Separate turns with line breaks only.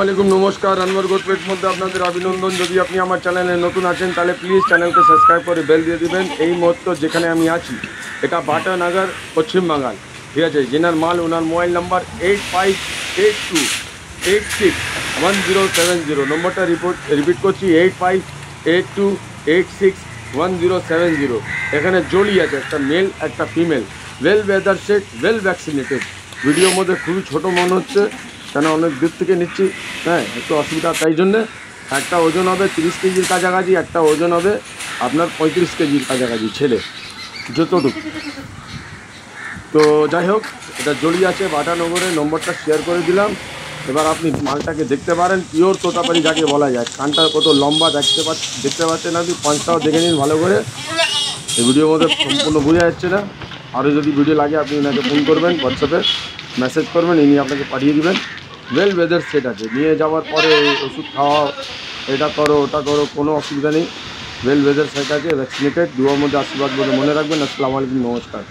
আলাইকুম, নমস্কার। আনোয়ার গোট পেট মধ্যে আপনাদের অভিনন্দন। যদি আপনি আমার চ্যানেলে নতুন আছেন তাহলে প্লিজ চ্যানেলকে সাবস্ক্রাইব করে বেল দিয়ে দিবেন। এই মুহূর্তে যেখানে আমি আছি এটা বাটানগর, পশ্চিম বাংলাল, ঠিক আছে। যেনার মাল ওনার মোবাইল নাম্বার 8582861070। নম্বরটা রিপিট করছি, 8582861070। এখানে জড়ি আছে, একটা মেল একটা female, well weather set, well vaccinated. ভিডিওর মধ্যে খুবই ছোটো মনে হচ্ছে, কেন অনেক দূর থেকে নিচ্ছি, হ্যাঁ একটু অসুবিধা। তাই জন্যে একটা ওজন হবে 30 কেজির কাছাকাছি, একটা ওজন হবে আপনার 35 কেজির কাছাকাছি, ছেলে যতটুকু। তো যাই হোক, এটা জড়িয়ে আছে বাটানগরে, নম্বরটা শেয়ার করে দিলাম। এবার আপনি মালটাকে দেখতে পারেন, পিওর তোতাপারি যাকে বলা যায়। কানটা কত লম্বা দেখতে পাচ্ছেন আপনি, পাঁচটাও দেখে নিন ভালো করে। এই ভিডিওর মধ্যে সম্পূর্ণ বোঝা যাচ্ছে না। আরও যদি ভিডিও লাগে আপনি ওনাকে ফোন করবেন, হোয়াটসঅ্যাপে মেসেজ করবেন, ইনি আপনাকে পাঠিয়ে দেবেন। ওয়েল ওয়েদার সেট আছে, নিয়ে যাওয়ার পরে ওষুধ খাওয়াও, এটা করো ওটা করো, কোনো অসুবিধা নেই। ওয়েল ওয়েদার সেট আছে, ভ্যাকসিনেটেড। দুয়ার মধ্যে আশীর্বাদ বলে মনে রাখবেন। আসসালামু আলাইকুম, নমস্কার।